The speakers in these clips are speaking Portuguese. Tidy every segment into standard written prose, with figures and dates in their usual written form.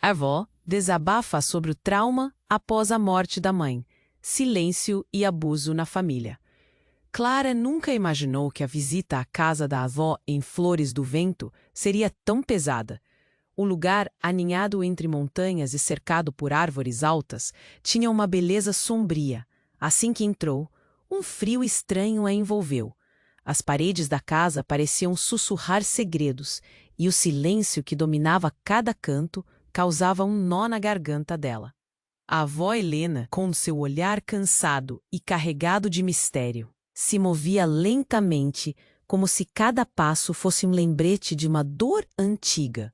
A avó desabafa sobre o trauma após a morte da mãe, silêncio e abuso na família. Clara nunca imaginou que a visita à casa da avó em Flores do Vento seria tão pesada. O lugar, aninhado entre montanhas e cercado por árvores altas, tinha uma beleza sombria. Assim que entrou, um frio estranho a envolveu. As paredes da casa pareciam sussurrar segredos, e o silêncio que dominava cada canto causava um nó na garganta dela. A avó Helena, com seu olhar cansado e carregado de mistério, se movia lentamente, como se cada passo fosse um lembrete de uma dor antiga.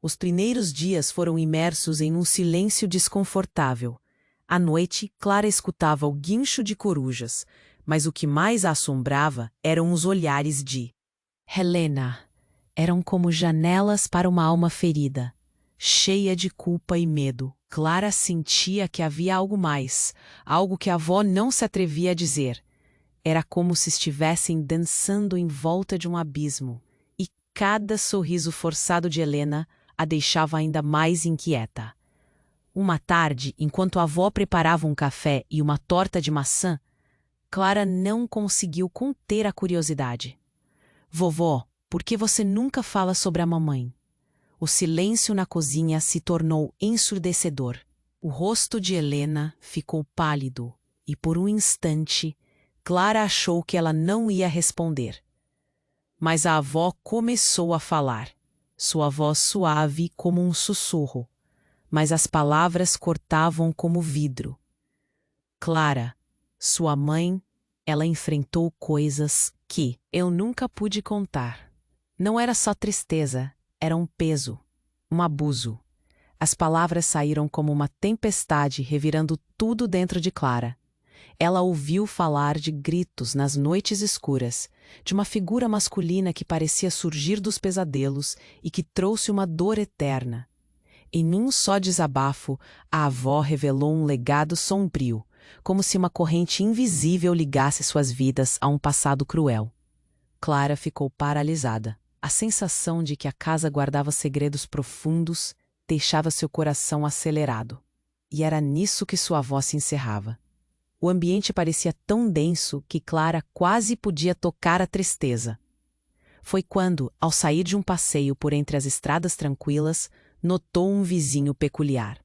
Os primeiros dias foram imersos em um silêncio desconfortável. À noite, Clara escutava o guincho de corujas, mas o que mais a assombrava eram os olhares de Helena. Eram como janelas para uma alma ferida. Cheia de culpa e medo, Clara sentia que havia algo mais, algo que a avó não se atrevia a dizer. Era como se estivessem dançando em volta de um abismo, e cada sorriso forçado de Helena a deixava ainda mais inquieta. Uma tarde, enquanto a avó preparava um café e uma torta de maçã, Clara não conseguiu conter a curiosidade. Vovó, por que você nunca fala sobre a mamãe? O silêncio na cozinha se tornou ensurdecedor. O rosto de Helena ficou pálido e, por um instante, Clara achou que ela não ia responder. Mas a avó começou a falar, sua voz suave como um sussurro, mas as palavras cortavam como vidro. Clara, sua mãe, ela enfrentou coisas que eu nunca pude contar. Não era só tristeza, era um peso, um abuso. As palavras saíram como uma tempestade, revirando tudo dentro de Clara. Ela ouviu falar de gritos nas noites escuras, de uma figura masculina que parecia surgir dos pesadelos e que trouxe uma dor eterna. Em um só desabafo, a avó revelou um legado sombrio, como se uma corrente invisível ligasse suas vidas a um passado cruel. Clara ficou paralisada. A sensação de que a casa guardava segredos profundos deixava seu coração acelerado. E era nisso que sua avó se encerrava. O ambiente parecia tão denso que Clara quase podia tocar a tristeza. Foi quando, ao sair de um passeio por entre as estradas tranquilas, notou um vizinho peculiar.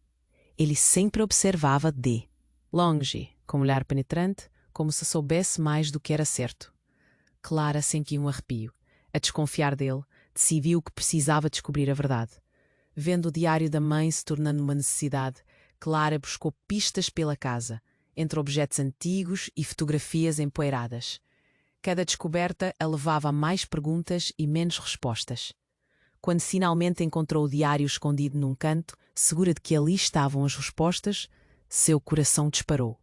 Ele sempre observava de longe, com um olhar penetrante, como se soubesse mais do que era certo. Clara sentiu um arrepio. A desconfiar dele, decidiu que precisava descobrir a verdade. Vendo o diário da mãe se tornando uma necessidade, Clara buscou pistas pela casa, entre objetos antigos e fotografias empoeiradas. Cada descoberta a levava a mais perguntas e menos respostas. Quando finalmente encontrou o diário escondido num canto, segura de que ali estavam as respostas, seu coração disparou.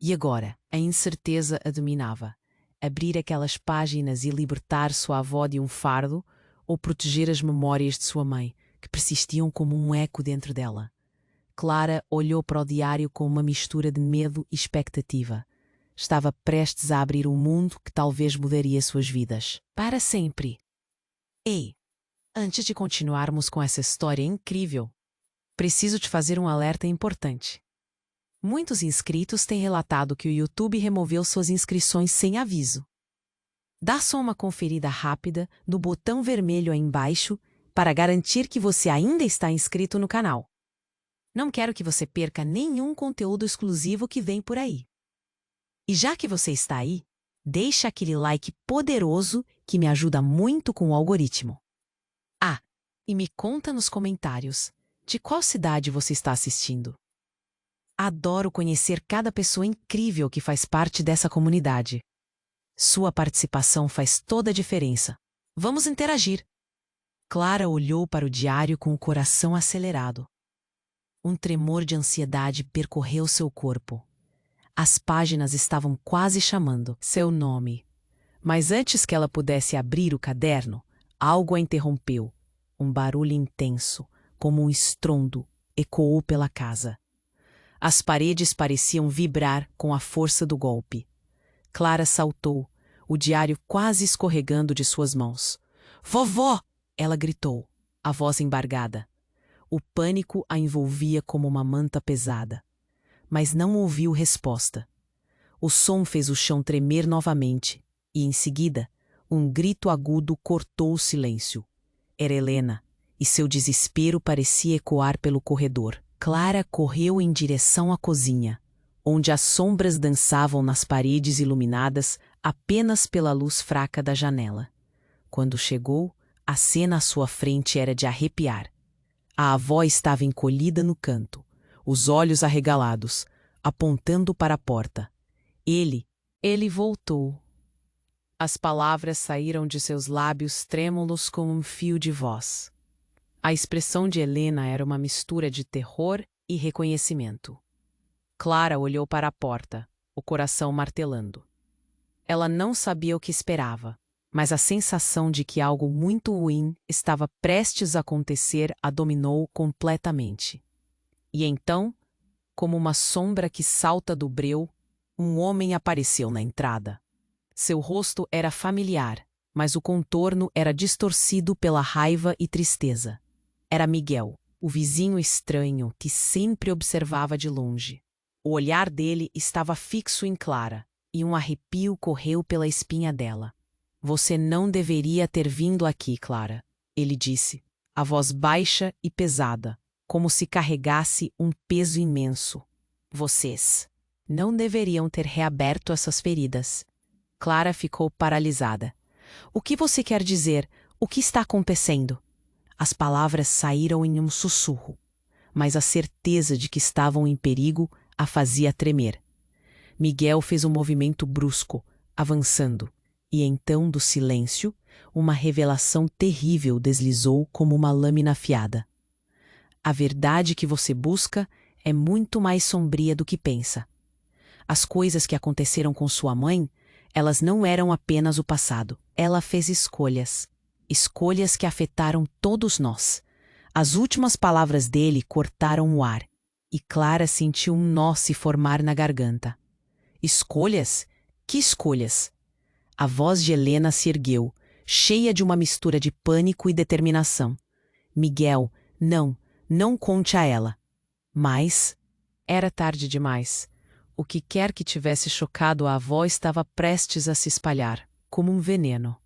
E agora, a incerteza a dominava. Abrir aquelas páginas e libertar sua avó de um fardo, ou proteger as memórias de sua mãe, que persistiam como um eco dentro dela. Clara olhou para o diário com uma mistura de medo e expectativa. Estava prestes a abrir um mundo que talvez mudaria suas vidas. Para sempre. Ei, antes de continuarmos com essa história incrível, preciso te fazer um alerta importante. Muitos inscritos têm relatado que o YouTube removeu suas inscrições sem aviso. Dá só uma conferida rápida no botão vermelho aí embaixo para garantir que você ainda está inscrito no canal. Não quero que você perca nenhum conteúdo exclusivo que vem por aí. E já que você está aí, deixa aquele like poderoso que me ajuda muito com o algoritmo. Ah, e me conta nos comentários de qual cidade você está assistindo. Adoro conhecer cada pessoa incrível que faz parte dessa comunidade. Sua participação faz toda a diferença. Vamos interagir. Clara olhou para o diário com o coração acelerado. Um tremor de ansiedade percorreu seu corpo. As páginas estavam quase chamando seu nome. Mas antes que ela pudesse abrir o caderno, algo a interrompeu. Um barulho intenso, como um estrondo, ecoou pela casa. As paredes pareciam vibrar com a força do golpe. Clara saltou, o diário quase escorregando de suas mãos. "Vovó!" ela gritou, a voz embargada. O pânico a envolvia como uma manta pesada. Mas não ouviu resposta. O som fez o chão tremer novamente, e em seguida, um grito agudo cortou o silêncio. Era Helena, e seu desespero parecia ecoar pelo corredor. Clara correu em direção à cozinha, onde as sombras dançavam nas paredes iluminadas apenas pela luz fraca da janela. Quando chegou, a cena à sua frente era de arrepiar. A avó estava encolhida no canto, os olhos arregalados, apontando para a porta. Ele voltou. As palavras saíram de seus lábios trêmulos como um fio de voz. A expressão de Helena era uma mistura de terror e reconhecimento. Clara olhou para a porta, o coração martelando. Ela não sabia o que esperava, mas a sensação de que algo muito ruim estava prestes a acontecer a dominou completamente. E então, como uma sombra que salta do breu, um homem apareceu na entrada. Seu rosto era familiar, mas o contorno era distorcido pela raiva e tristeza. Era Miguel, o vizinho estranho que sempre observava de longe. O olhar dele estava fixo em Clara, e um arrepio correu pela espinha dela. Você não deveria ter vindo aqui, Clara, ele disse, a voz baixa e pesada, como se carregasse um peso imenso. Vocês não deveriam ter reaberto essas feridas. Clara ficou paralisada. O que você quer dizer? O que está acontecendo? As palavras saíram em um sussurro, mas a certeza de que estavam em perigo a fazia tremer. Miguel fez um movimento brusco, avançando, e então, do silêncio, uma revelação terrível deslizou como uma lâmina afiada. A verdade que você busca é muito mais sombria do que pensa. As coisas que aconteceram com sua mãe, elas não eram apenas o passado. Ela fez escolhas. Escolhas que afetaram todos nós. As últimas palavras dele cortaram o ar, e Clara sentiu um nó se formar na garganta. Escolhas? Que escolhas? A voz de Helena se ergueu, cheia de uma mistura de pânico e determinação. Miguel, não conte a ela. Mas era tarde demais. O que quer que tivesse chocado a avó estava prestes a se espalhar, como um veneno.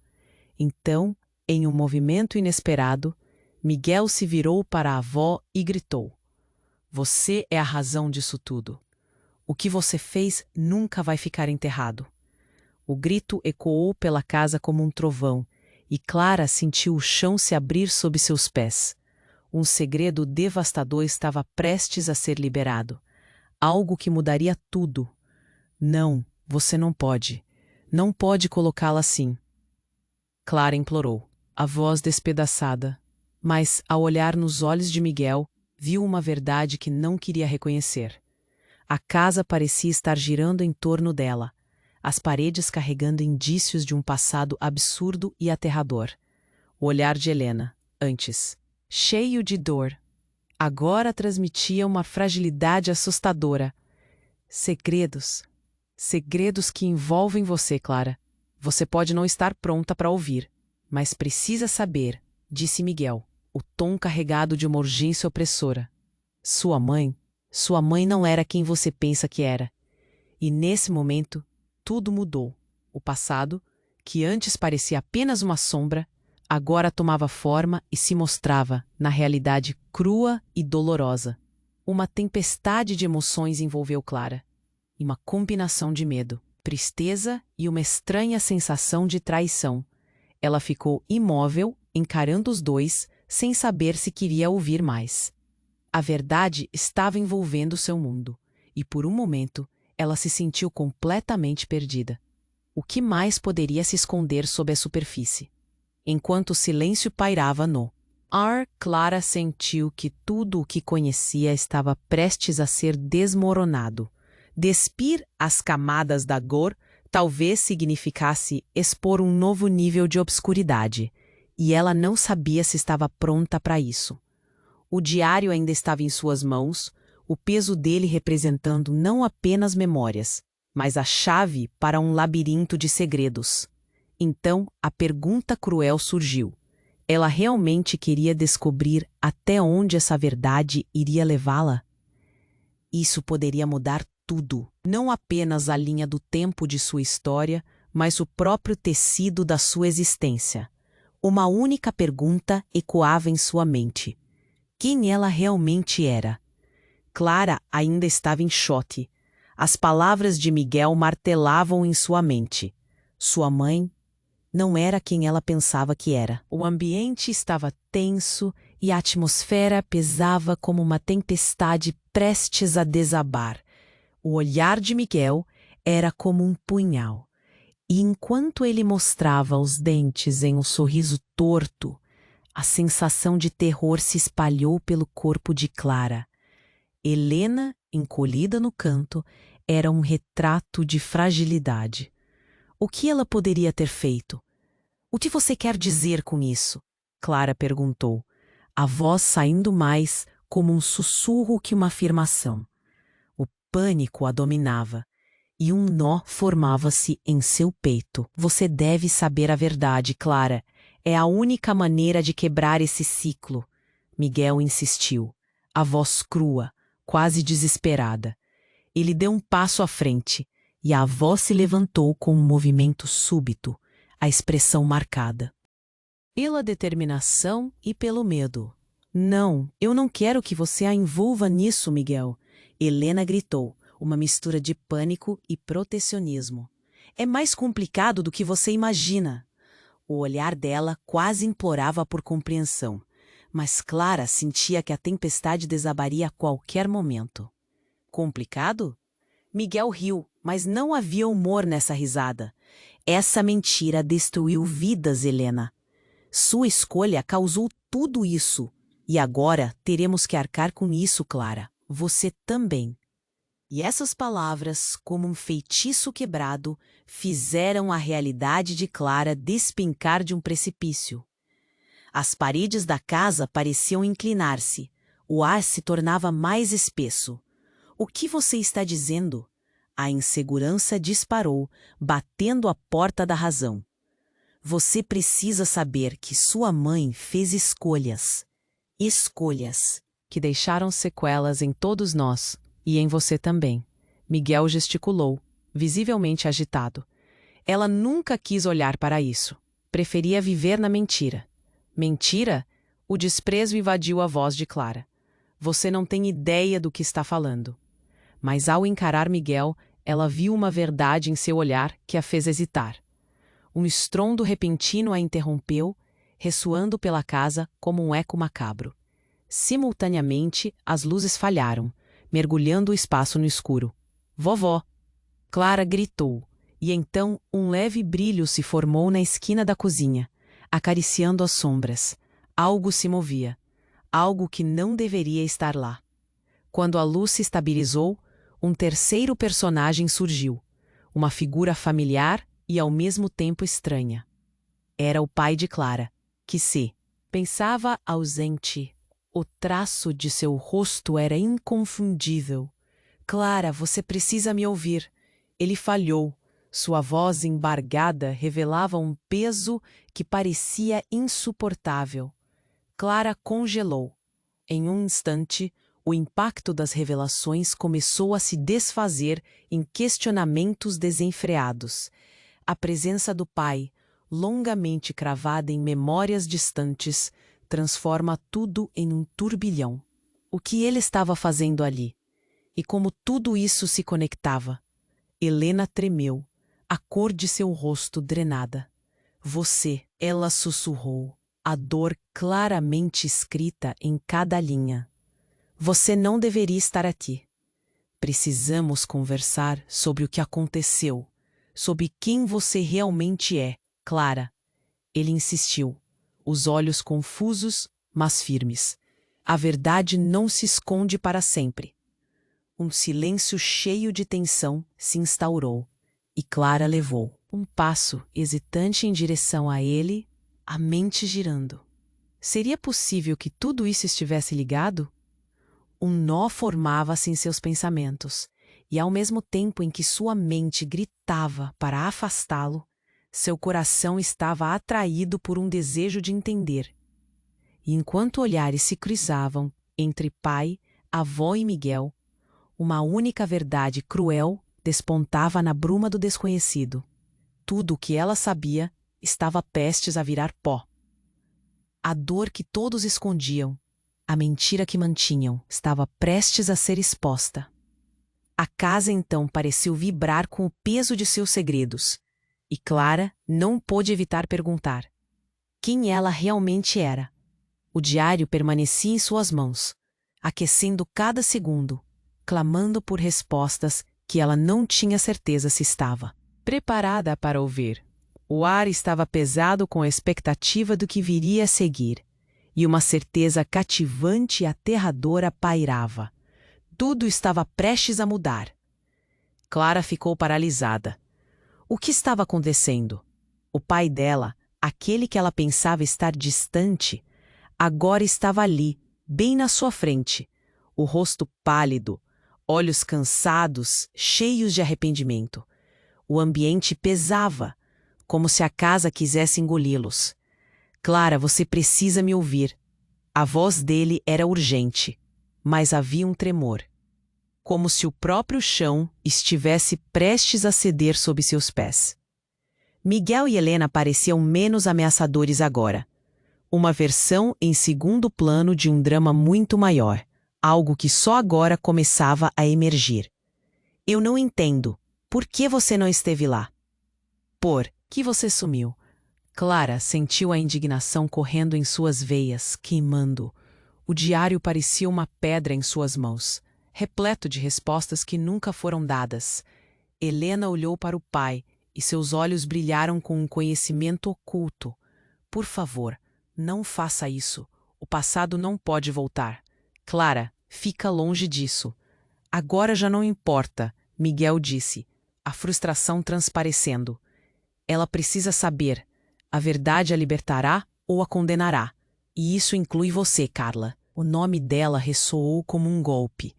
Então, em um movimento inesperado, Miguel se virou para a avó e gritou: Você é a razão disso tudo. O que você fez nunca vai ficar enterrado. O grito ecoou pela casa como um trovão, e Clara sentiu o chão se abrir sob seus pés. Um segredo devastador estava prestes a ser liberado. Algo que mudaria tudo. Não, você não pode. Não pode colocá-la assim. Clara implorou, a voz despedaçada. Mas, ao olhar nos olhos de Miguel, viu uma verdade que não queria reconhecer. A casa parecia estar girando em torno dela, as paredes carregando indícios de um passado absurdo e aterrador. O olhar de Helena, antes, cheio de dor, agora transmitia uma fragilidade assustadora. Segredos. Segredos que envolvem você, Clara. Você pode não estar pronta para ouvir, mas precisa saber, disse Miguel, o tom carregado de uma urgência opressora. Sua mãe não era quem você pensa que era. E nesse momento, tudo mudou. O passado, que antes parecia apenas uma sombra, agora tomava forma e se mostrava, na realidade, crua e dolorosa. Uma tempestade de emoções envolveu Clara. E uma combinação de medo, tristeza e uma estranha sensação de traição. Ela ficou imóvel, encarando os dois, sem saber se queria ouvir mais. A verdade estava envolvendo seu mundo, e por um momento, ela se sentiu completamente perdida. O que mais poderia se esconder sob a superfície? Enquanto o silêncio pairava no ar, Clara sentiu que tudo o que conhecia estava prestes a ser desmoronado. Despir as camadas da dor talvez significasse expor um novo nível de obscuridade, e ela não sabia se estava pronta para isso. O diário ainda estava em suas mãos, o peso dele representando não apenas memórias, mas a chave para um labirinto de segredos. Então, a pergunta cruel surgiu. Ela realmente queria descobrir até onde essa verdade iria levá-la? Isso poderia mudar tudo, não apenas a linha do tempo de sua história, mas o próprio tecido da sua existência. Uma única pergunta ecoava em sua mente: quem ela realmente era? Clara ainda estava em choque. As palavras de Miguel martelavam em sua mente. Sua mãe não era quem ela pensava que era. O ambiente estava tenso e a atmosfera pesava como uma tempestade prestes a desabar. O olhar de Miguel era como um punhal. E enquanto ele mostrava os dentes em um sorriso torto, a sensação de terror se espalhou pelo corpo de Clara. Helena, encolhida no canto, era um retrato de fragilidade. O que ela poderia ter feito? O que você quer dizer com isso? Clara perguntou, a voz saindo mais como um sussurro que uma afirmação. O pânico a dominava, e um nó formava-se em seu peito. Você deve saber a verdade, Clara. É a única maneira de quebrar esse ciclo. Miguel insistiu, a voz crua, quase desesperada. Ele deu um passo à frente, e a voz se levantou com um movimento súbito, a expressão marcada. Pela determinação e pelo medo. Não, eu não quero que você a envolva nisso, Miguel. Helena gritou, uma mistura de pânico e protecionismo. É mais complicado do que você imagina. O olhar dela quase implorava por compreensão, mas Clara sentia que a tempestade desabaria a qualquer momento. Complicado? Miguel riu, mas não havia humor nessa risada. Essa mentira destruiu vidas, Helena. Sua escolha causou tudo isso. E agora teremos que arcar com isso, Clara. Você também. E essas palavras, como um feitiço quebrado, fizeram a realidade de Clara despencar de um precipício. As paredes da casa pareciam inclinar-se. O ar se tornava mais espesso. O que você está dizendo? A insegurança disparou, batendo a porta da razão. Você precisa saber que sua mãe fez escolhas. Escolhas que deixaram sequelas em todos nós. E em você também. Miguel gesticulou, visivelmente agitado. Ela nunca quis olhar para isso. Preferia viver na mentira. Mentira? O desprezo invadiu a voz de Clara. Você não tem ideia do que está falando. Mas ao encarar Miguel, ela viu uma verdade em seu olhar que a fez hesitar. Um estrondo repentino a interrompeu, ressoando pela casa como um eco macabro. Simultaneamente, as luzes falharam, mergulhando o espaço no escuro. Vovó! Clara gritou, e então um leve brilho se formou na esquina da cozinha, acariciando as sombras. Algo se movia, algo que não deveria estar lá. Quando a luz se estabilizou, um terceiro personagem surgiu, uma figura familiar e ao mesmo tempo estranha. Era o pai de Clara, que se pensava ausente. O traço de seu rosto era inconfundível. Clara, você precisa me ouvir. Ele falhou. Sua voz embargada revelava um peso que parecia insuportável. Clara congelou. Em um instante, o impacto das revelações começou a se desfazer em questionamentos desenfreados. A presença do pai, longamente cravada em memórias distantes, transforma tudo em um turbilhão. O que ele estava fazendo ali? E como tudo isso se conectava? Helena tremeu, a cor de seu rosto drenada. Você, ela sussurrou, a dor claramente escrita em cada linha. Você não deveria estar aqui. Precisamos conversar sobre o que aconteceu, sobre quem você realmente é, Clara. Ele insistiu, os olhos confusos, mas firmes. A verdade não se esconde para sempre. Um silêncio cheio de tensão se instaurou, e Clara levou um passo hesitante em direção a ele, a mente girando. Seria possível que tudo isso estivesse ligado? Um nó formava-se em seus pensamentos, e ao mesmo tempo em que sua mente gritava para afastá-lo, Seu coração estava atraído por um desejo de entender. E enquanto olhares se cruzavam entre pai, avó e Miguel, uma única verdade cruel despontava na bruma do desconhecido. Tudo o que ela sabia estava prestes a virar pó. A dor que todos escondiam, a mentira que mantinham, estava prestes a ser exposta. A casa então pareceu vibrar com o peso de seus segredos, e Clara não pôde evitar perguntar quem ela realmente era. O diário permanecia em suas mãos, aquecendo cada segundo, clamando por respostas que ela não tinha certeza se estava preparada para ouvir. O ar estava pesado com a expectativa do que viria a seguir, e uma certeza cativante e aterradora pairava. Tudo estava prestes a mudar. Clara ficou paralisada. O que estava acontecendo? O pai dela, aquele que ela pensava estar distante, agora estava ali, bem na sua frente, o rosto pálido, olhos cansados, cheios de arrependimento. O ambiente pesava, como se a casa quisesse engoli-los. Clara, você precisa me ouvir. A voz dele era urgente, mas havia um tremor, como se o próprio chão estivesse prestes a ceder sob seus pés. Miguel e Helena pareciam menos ameaçadores agora. Uma versão em segundo plano de um drama muito maior, algo que só agora começava a emergir. Eu não entendo. Por que você não esteve lá? Por que você sumiu? Clara sentiu a indignação correndo em suas veias, queimando. O diário parecia uma pedra em suas mãos, repleto de respostas que nunca foram dadas. Helena olhou para o pai e seus olhos brilharam com um conhecimento oculto. Por favor, não faça isso. O passado não pode voltar. Clara, fica longe disso. Agora já não importa, Miguel disse, a frustração transparecendo. Ela precisa saber. A verdade a libertará ou a condenará. E isso inclui você, Carla. O nome dela ressoou como um golpe.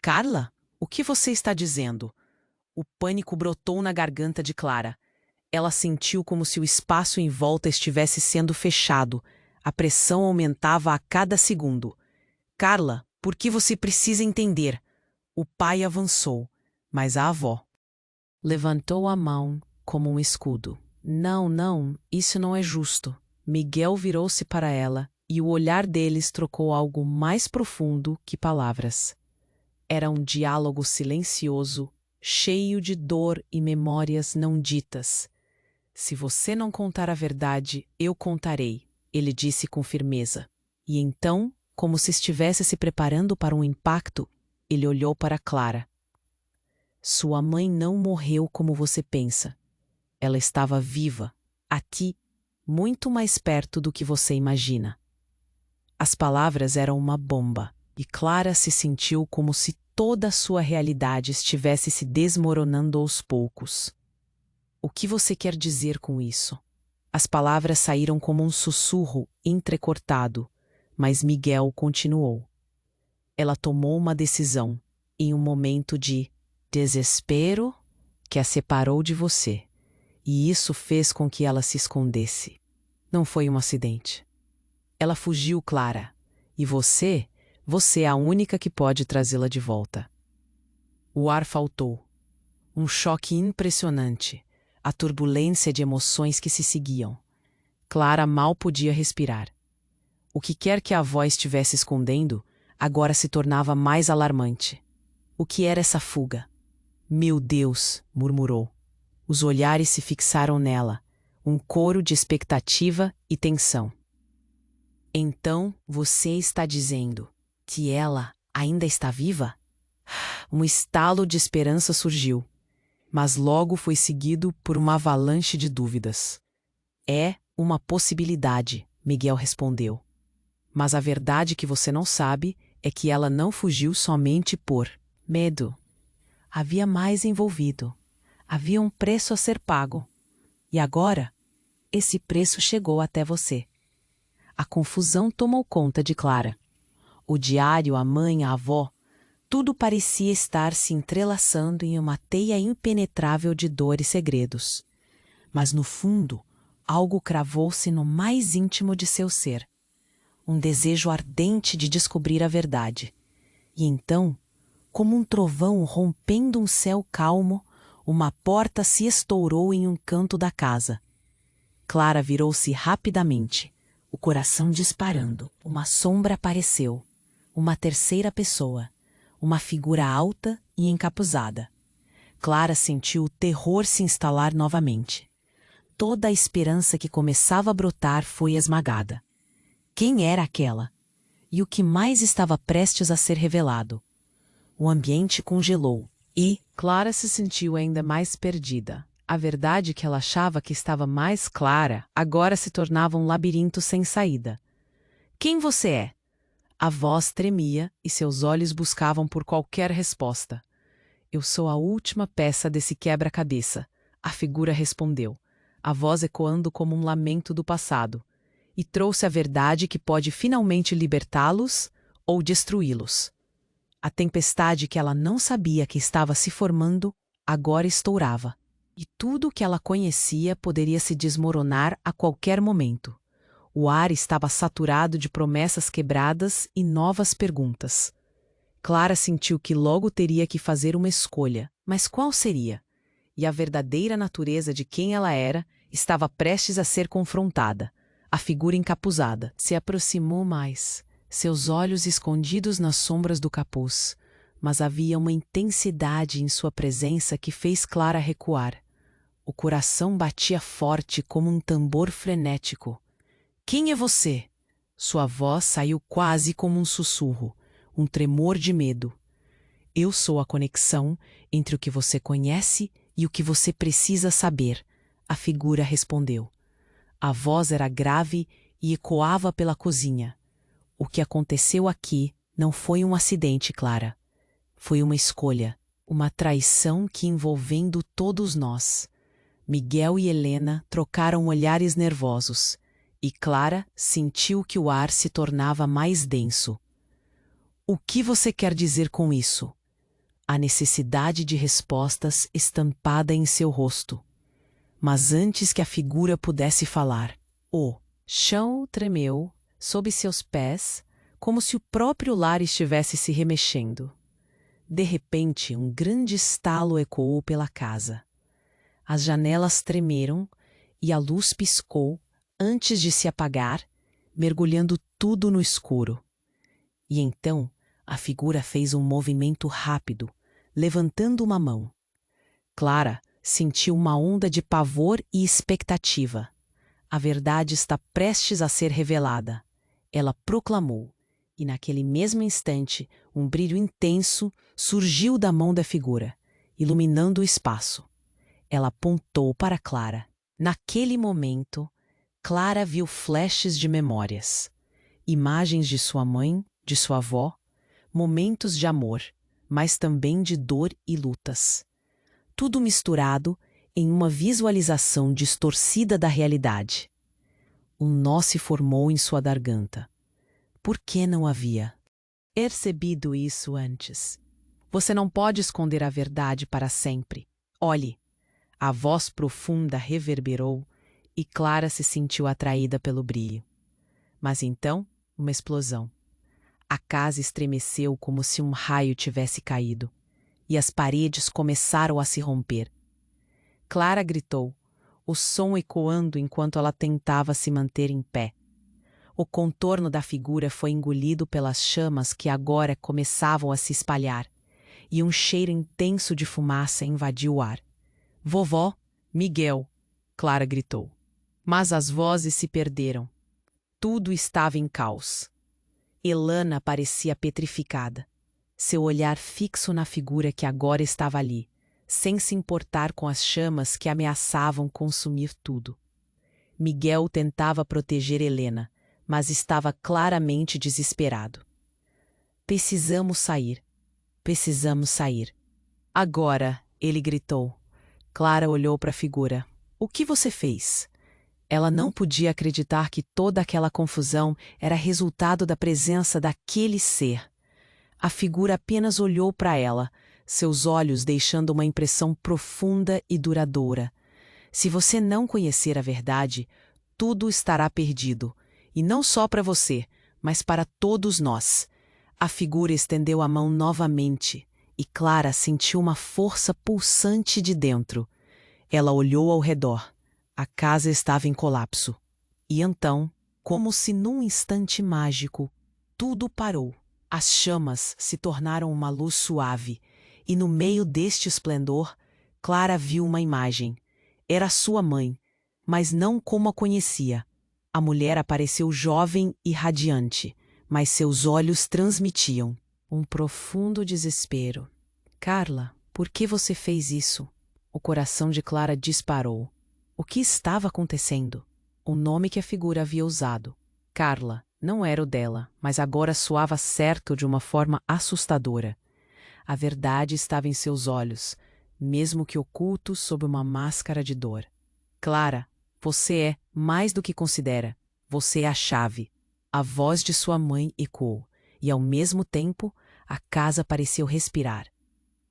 Carla? O que você está dizendo? O pânico brotou na garganta de Clara. Ela sentiu como se o espaço em volta estivesse sendo fechado. A pressão aumentava a cada segundo. Carla, por que você precisa entender? O pai avançou, mas a avó levantou a mão como um escudo. Não, não, isso não é justo. Miguel virou-se para ela e o olhar deles trocou algo mais profundo que palavras. Era um diálogo silencioso, cheio de dor e memórias não ditas. Se você não contar a verdade, eu contarei, ele disse com firmeza. E então, como se estivesse se preparando para um impacto, ele olhou para Clara. Sua mãe não morreu como você pensa. Ela estava viva, aqui, muito mais perto do que você imagina. As palavras eram uma bomba, e Clara se sentiu como se toda a sua realidade estivesse se desmoronando aos poucos. O que você quer dizer com isso? As palavras saíram como um sussurro entrecortado, mas Miguel continuou. Ela tomou uma decisão, em um momento de desespero, que a separou de você. E isso fez com que ela se escondesse. Não foi um acidente. Ela fugiu, Clara. E você é a única que pode trazê-la de volta. O ar faltou. Um choque impressionante. A turbulência de emoções que se seguiam. Clara mal podia respirar. O que quer que a avó estivesse escondendo, agora se tornava mais alarmante. O que era essa fuga? Meu Deus, murmurou. Os olhares se fixaram nela, um coro de expectativa e tensão. Então você está dizendo que ela ainda está viva? Um estalo de esperança surgiu, mas logo foi seguido por uma avalanche de dúvidas. É uma possibilidade, Miguel respondeu. Mas a verdade que você não sabe é que ela não fugiu somente por medo. Havia mais envolvido. Havia um preço a ser pago. E agora, esse preço chegou até você. A confusão tomou conta de Clara. O diário, a mãe, a avó, tudo parecia estar se entrelaçando em uma teia impenetrável de dor e segredos. Mas no fundo, algo cravou-se no mais íntimo de seu ser. Um desejo ardente de descobrir a verdade. E então, como um trovão rompendo um céu calmo, uma porta se estourou em um canto da casa. Clara virou-se rapidamente, o coração disparando. Uma sombra apareceu. Uma terceira pessoa. Uma figura alta e encapuzada. Clara sentiu o terror se instalar novamente. Toda a esperança que começava a brotar foi esmagada. Quem era aquela? E o que mais estava prestes a ser revelado? O ambiente congelou e Clara se sentiu ainda mais perdida. A verdade que ela achava que estava mais clara agora se tornava um labirinto sem saída. Quem você é? A voz tremia e seus olhos buscavam por qualquer resposta. Eu sou a última peça desse quebra-cabeça, a figura respondeu, a voz ecoando como um lamento do passado, e trouxe a verdade que pode finalmente libertá-los ou destruí-los. A tempestade que ela não sabia que estava se formando agora estourava, e tudo o que ela conhecia poderia se desmoronar a qualquer momento. O ar estava saturado de promessas quebradas e novas perguntas. Clara sentiu que logo teria que fazer uma escolha, mas qual seria? E a verdadeira natureza de quem ela era estava prestes a ser confrontada. A figura encapuzada se aproximou mais, seus olhos escondidos nas sombras do capuz, mas havia uma intensidade em sua presença que fez Clara recuar. O coração batia forte como um tambor frenético. Quem é você? Sua voz saiu quase como um sussurro, um tremor de medo. Eu sou a conexão entre o que você conhece e o que você precisa saber, a figura respondeu. A voz era grave e ecoava pela cozinha. O que aconteceu aqui não foi um acidente, Clara. Foi uma escolha, uma traição que envolvendo todos nós. Miguel e Helena trocaram olhares nervosos, e Clara sentiu que o ar se tornava mais denso. O que você quer dizer com isso? A necessidade de respostas estampada em seu rosto. Mas antes que a figura pudesse falar, o chão tremeu sob seus pés, como se o próprio lar estivesse se remexendo. De repente, um grande estalo ecoou pela casa. As janelas tremeram e a luz piscou antes de se apagar, mergulhando tudo no escuro. E então, a figura fez um movimento rápido, levantando uma mão. Clara sentiu uma onda de pavor e expectativa. A verdade está prestes a ser revelada. Ela proclamou, e naquele mesmo instante, um brilho intenso surgiu da mão da figura, iluminando o espaço. Ela apontou para Clara. Naquele momento, Clara viu flashes de memórias. Imagens de sua mãe, de sua avó, momentos de amor, mas também de dor e lutas. Tudo misturado em uma visualização distorcida da realidade. Um nó se formou em sua garganta. Por que não havia percebido isso antes? Você não pode esconder a verdade para sempre. Olhe! A voz profunda reverberou e Clara se sentiu atraída pelo brilho. Mas então, uma explosão. A casa estremeceu como se um raio tivesse caído, e as paredes começaram a se romper. Clara gritou, o som ecoando enquanto ela tentava se manter em pé. O contorno da figura foi engolido pelas chamas que agora começavam a se espalhar, e um cheiro intenso de fumaça invadiu o ar. Vovó, Miguel, Clara gritou. Mas as vozes se perderam. Tudo estava em caos. Helena parecia petrificada, seu olhar fixo na figura que agora estava ali, sem se importar com as chamas que ameaçavam consumir tudo. Miguel tentava proteger Helena, mas estava claramente desesperado. Precisamos sair. Precisamos sair. Agora, ele gritou. Clara olhou para a figura. O que você fez? Ela não podia acreditar que toda aquela confusão era resultado da presença daquele ser. A figura apenas olhou para ela, seus olhos deixando uma impressão profunda e duradoura. Se você não conhecer a verdade, tudo estará perdido, e não só para você, mas para todos nós. A figura estendeu a mão novamente, e Clara sentiu uma força pulsante de dentro. Ela olhou ao redor. A casa estava em colapso. E então, como se num instante mágico, tudo parou. As chamas se tornaram uma luz suave, e no meio deste esplendor, Clara viu uma imagem. Era sua mãe, mas não como a conhecia. A mulher apareceu jovem e radiante, mas seus olhos transmitiam um profundo desespero. Carla, por que você fez isso? O coração de Clara disparou. O que estava acontecendo? O nome que a figura havia usado, Carla, não era o dela, mas agora soava certo de uma forma assustadora. A verdade estava em seus olhos, mesmo que oculto sob uma máscara de dor. Clara, você é mais do que considera. Você é a chave. A voz de sua mãe ecoou, e ao mesmo tempo, a casa pareceu respirar.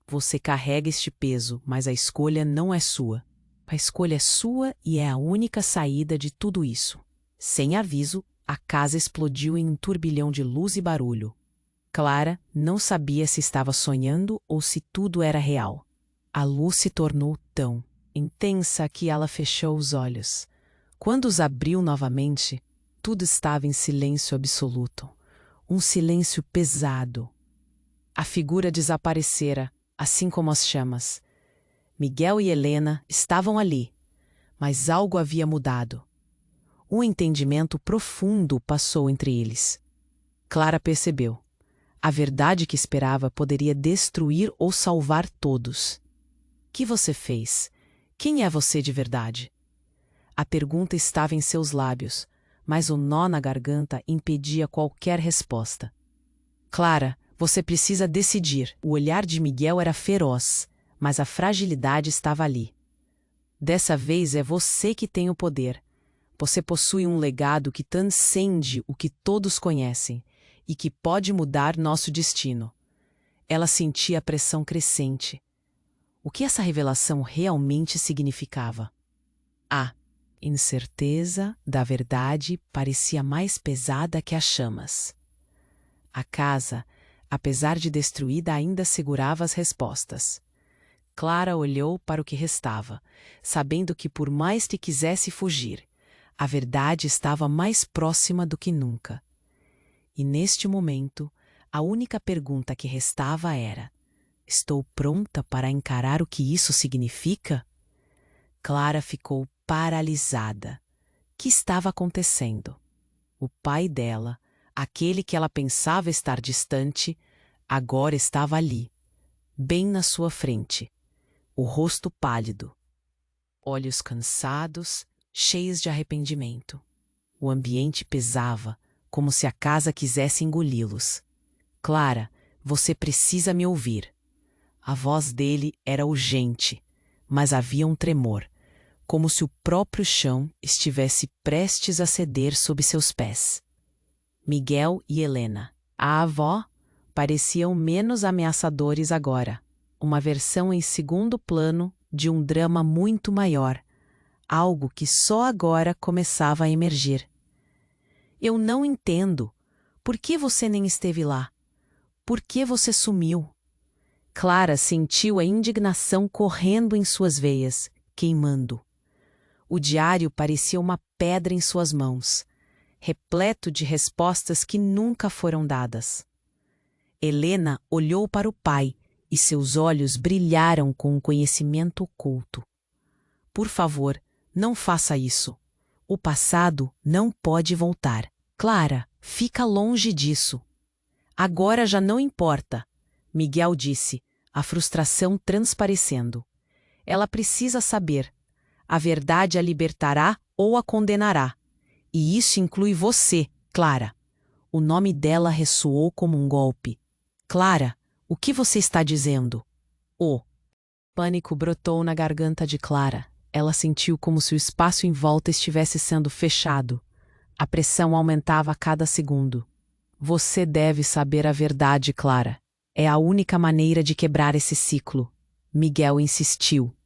Você carrega este peso, mas a escolha não é sua. A escolha é sua e é a única saída de tudo isso. Sem aviso, a casa explodiu em um turbilhão de luz e barulho. Clara não sabia se estava sonhando ou se tudo era real. A luz se tornou tão intensa que ela fechou os olhos. Quando os abriu novamente, tudo estava em silêncio absoluto. Um silêncio pesado. A figura desaparecera, assim como as chamas. Miguel e Helena estavam ali, mas algo havia mudado. Um entendimento profundo passou entre eles. Clara percebeu. A verdade que esperava poderia destruir ou salvar todos. Que você fez? Quem é você de verdade? A pergunta estava em seus lábios, mas o nó na garganta impedia qualquer resposta. Clara, você precisa decidir. O olhar de Miguel era feroz, mas a fragilidade estava ali. Dessa vez é você que tem o poder. Você possui um legado que transcende o que todos conhecem e que pode mudar nosso destino. Ela sentia a pressão crescente. O que essa revelação realmente significava? A incerteza da verdade parecia mais pesada que as chamas. A casa, apesar de destruída, ainda segurava as respostas. Clara olhou para o que restava, sabendo que por mais que quisesse fugir, a verdade estava mais próxima do que nunca. E neste momento, a única pergunta que restava era: estou pronta para encarar o que isso significa? Clara ficou paralisada. O que estava acontecendo? O pai dela, aquele que ela pensava estar distante, agora estava ali, bem na sua frente. O rosto pálido, olhos cansados, cheios de arrependimento. O ambiente pesava, como se a casa quisesse engoli-los. Clara, você precisa me ouvir. A voz dele era urgente, mas havia um tremor, como se o próprio chão estivesse prestes a ceder sob seus pés. Miguel e Helena, a avó, pareciam menos ameaçadores agora. Uma versão em segundo plano de um drama muito maior, algo que só agora começava a emergir. Eu não entendo. Por que você nem esteve lá? Por que você sumiu? Clara sentiu a indignação correndo em suas veias, queimando. O diário parecia uma pedra em suas mãos, repleto de respostas que nunca foram dadas. Helena olhou para o pai e seus olhos brilharam com um conhecimento oculto. Por favor, não faça isso. O passado não pode voltar. Clara, fica longe disso. Agora já não importa, Miguel disse, a frustração transparecendo. Ela precisa saber. A verdade a libertará ou a condenará. E isso inclui você, Clara. O nome dela ressoou como um golpe. Clara, o que você está dizendo? O pânico brotou na garganta de Clara. Ela sentiu como se o espaço em volta estivesse sendo fechado. A pressão aumentava a cada segundo. Você deve saber a verdade, Clara. É a única maneira de quebrar esse ciclo. Miguel insistiu.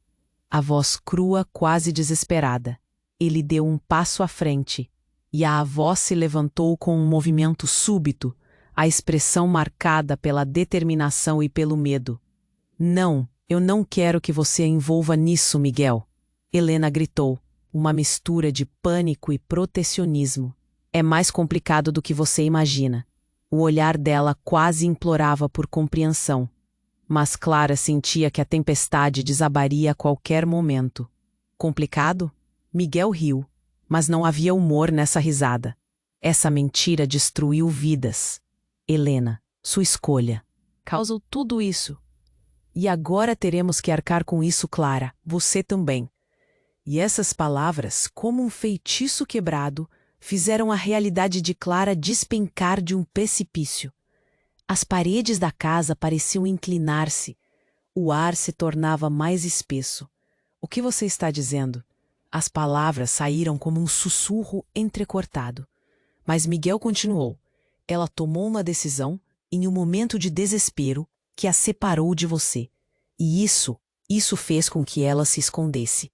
a voz crua, quase desesperada. Ele deu um passo à frente, e a avó se levantou com um movimento súbito, a expressão marcada pela determinação e pelo medo. Não, eu não quero que você a envolva nisso, Miguel. Helena gritou, uma mistura de pânico e protecionismo. É mais complicado do que você imagina. O olhar dela quase implorava por compreensão. Mas Clara sentia que a tempestade desabaria a qualquer momento. Complicado? Miguel riu, mas não havia humor nessa risada. Essa mentira destruiu vidas. Helena, sua escolha, causou tudo isso. E agora teremos que arcar com isso, Clara, você também. E essas palavras, como um feitiço quebrado, fizeram a realidade de Clara despencar de um precipício. As paredes da casa pareciam inclinar-se. O ar se tornava mais espesso. O que você está dizendo? As palavras saíram como um sussurro entrecortado. Mas Miguel continuou. Ela tomou uma decisão, em um momento de desespero, que a separou de você. E isso fez com que ela se escondesse.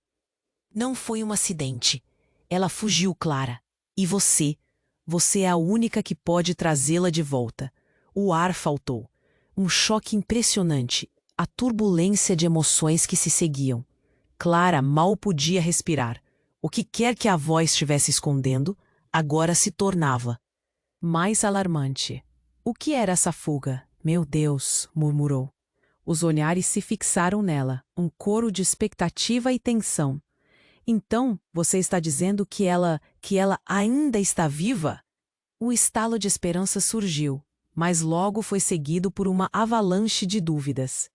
Não foi um acidente. Ela fugiu, Clara. E você é a única que pode trazê-la de volta. O ar faltou. Um choque impressionante. A turbulência de emoções que se seguiam. Clara mal podia respirar. O que quer que a avó estivesse escondendo, agora se tornava mais alarmante. O que era essa fuga? Meu Deus, murmurou. Os olhares se fixaram nela, um coro de expectativa e tensão. Então, você está dizendo que ela ainda está viva? O estalo de esperança surgiu, mas logo foi seguido por uma avalanche de dúvidas.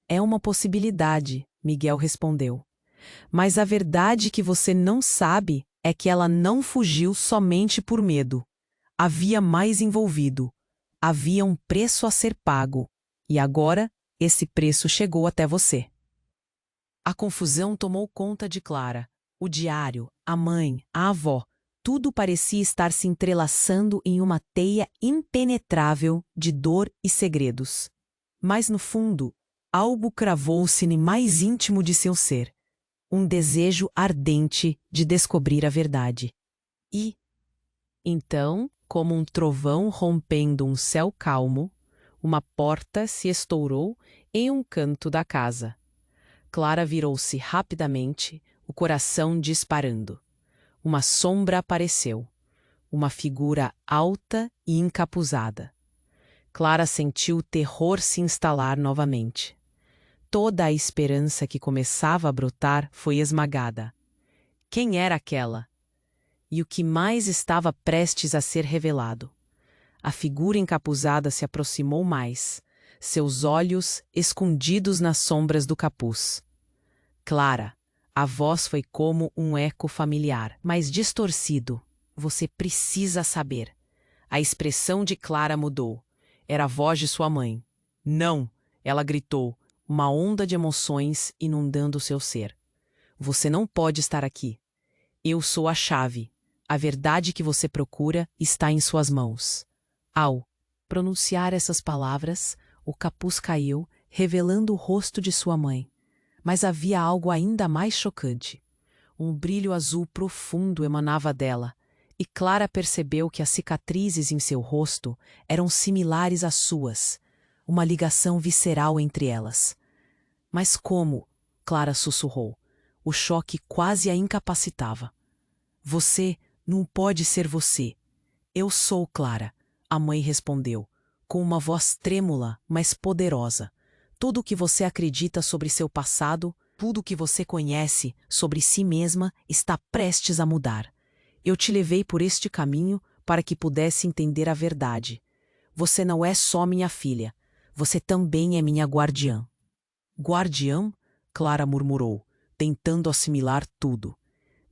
É uma possibilidade, Miguel respondeu. Mas a verdade que você não sabe é que ela não fugiu somente por medo. Havia mais envolvido. Havia um preço a ser pago. E agora, esse preço chegou até você. A confusão tomou conta de Clara. O diário, a mãe, a avó, tudo parecia estar se entrelaçando em uma teia impenetrável de dor e segredos. Mas no fundo, algo cravou-se no mais íntimo de seu ser. Um desejo ardente de descobrir a verdade. E, então, como um trovão rompendo um céu calmo, uma porta se estourou em um canto da casa. Clara virou-se rapidamente, o coração disparando. Uma sombra apareceu, uma figura alta e encapuzada. Clara sentiu o terror se instalar novamente. Toda a esperança que começava a brotar foi esmagada. Quem era aquela? E o que mais estava prestes a ser revelado? A figura encapuzada se aproximou mais, seus olhos escondidos nas sombras do capuz. Clara, a voz foi como um eco familiar, mas distorcido. Você precisa saber. A expressão de Clara mudou. Era a voz de sua mãe. Não! Ela gritou, uma onda de emoções inundando seu ser. Você não pode estar aqui. Eu sou a chave. A verdade que você procura está em suas mãos. Ao pronunciar essas palavras, o capuz caiu, revelando o rosto de sua mãe. Mas havia algo ainda mais chocante. Um brilho azul profundo emanava dela, e Clara percebeu que as cicatrizes em seu rosto eram similares às suas, uma ligação visceral entre elas. Mas como? Clara sussurrou. O choque quase a incapacitava. Você não pode ser você. Eu sou Clara, a mãe respondeu, com uma voz trêmula, mas poderosa. Tudo o que você acredita sobre seu passado, tudo o que você conhece sobre si mesma está prestes a mudar. Eu te levei por este caminho para que pudesse entender a verdade. Você não é só minha filha, você também é minha guardiã. Guardiã? Clara murmurou, tentando assimilar tudo.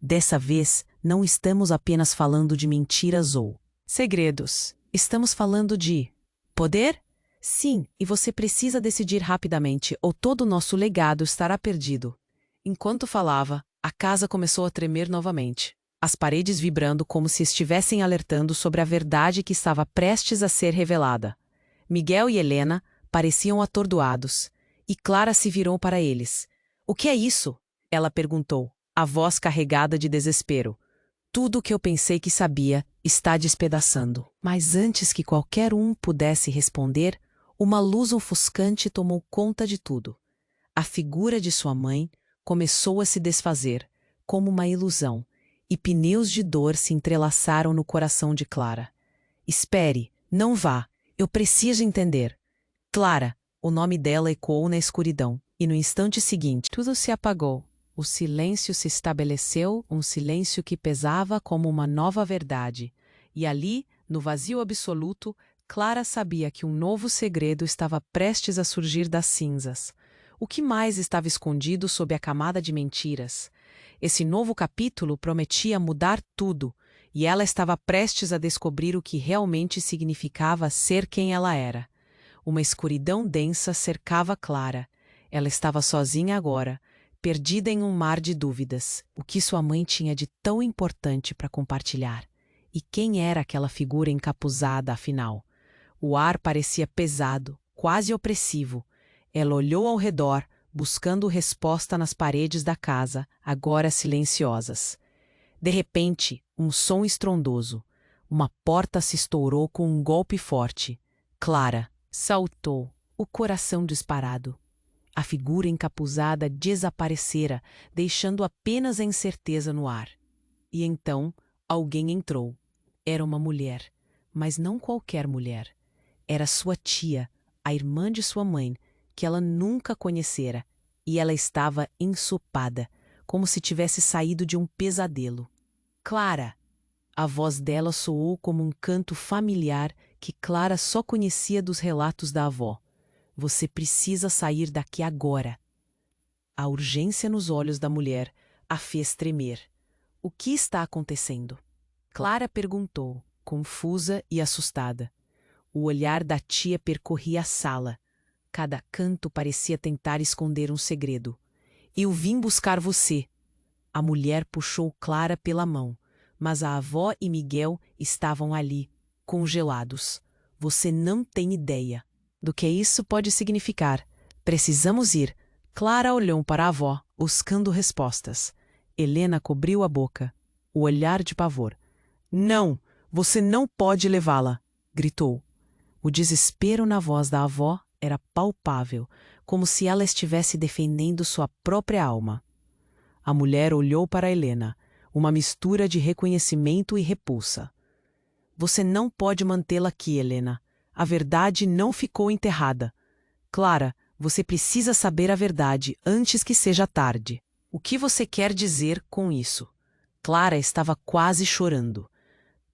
Dessa vez, não estamos apenas falando de mentiras ou segredos. Estamos falando de poder? Sim, e você precisa decidir rapidamente ou todo o nosso legado estará perdido. Enquanto falava, a casa começou a tremer novamente, as paredes vibrando como se estivessem alertando sobre a verdade que estava prestes a ser revelada. Miguel e Helena pareciam atordoados, e Clara se virou para eles. O que é isso? Ela perguntou, a voz carregada de desespero. Tudo o que eu pensei que sabia está despedaçando. Mas antes que qualquer um pudesse responder, uma luz ofuscante tomou conta de tudo. A figura de sua mãe começou a se desfazer, como uma ilusão, e pneus de dor se entrelaçaram no coração de Clara. Espere, não vá, eu preciso entender. Clara, o nome dela ecoou na escuridão, e no instante seguinte tudo se apagou. O silêncio se estabeleceu, um silêncio que pesava como uma nova verdade. E ali, no vazio absoluto, Clara sabia que um novo segredo estava prestes a surgir das cinzas. O que mais estava escondido sob a camada de mentiras? Esse novo capítulo prometia mudar tudo, e ela estava prestes a descobrir o que realmente significava ser quem ela era. Uma escuridão densa cercava Clara. Ela estava sozinha agora, perdida em um mar de dúvidas. O que sua mãe tinha de tão importante para compartilhar? E quem era aquela figura encapuzada, afinal? O ar parecia pesado, quase opressivo. Ela olhou ao redor, buscando resposta nas paredes da casa, agora silenciosas. De repente, um som estrondoso. Uma porta se estourou com um golpe forte. Clara saltou, o coração disparado. A figura encapuzada desaparecera, deixando apenas a incerteza no ar. E então, alguém entrou. Era uma mulher, mas não qualquer mulher. Era sua tia, a irmã de sua mãe, que ela nunca conhecera, e ela estava ensopada, como se tivesse saído de um pesadelo. Clara! A voz dela soou como um canto familiar que Clara só conhecia dos relatos da avó. Você precisa sair daqui agora. A urgência nos olhos da mulher a fez tremer. O que está acontecendo? Clara perguntou, confusa e assustada. O olhar da tia percorria a sala. Cada canto parecia tentar esconder um segredo. Eu vim buscar você. A mulher puxou Clara pela mão, mas a avó e Miguel estavam ali, congelados. Você não tem ideia do que isso pode significar. Precisamos ir. Clara olhou para a avó, buscando respostas. Helena cobriu a boca, o olhar de pavor. Não, você não pode levá-la, gritou. O desespero na voz da avó era palpável, como se ela estivesse defendendo sua própria alma. A mulher olhou para Helena, uma mistura de reconhecimento e repulsa. Você não pode mantê-la aqui, Helena. A verdade não ficou enterrada. Clara, você precisa saber a verdade antes que seja tarde. O que você quer dizer com isso? Clara estava quase chorando.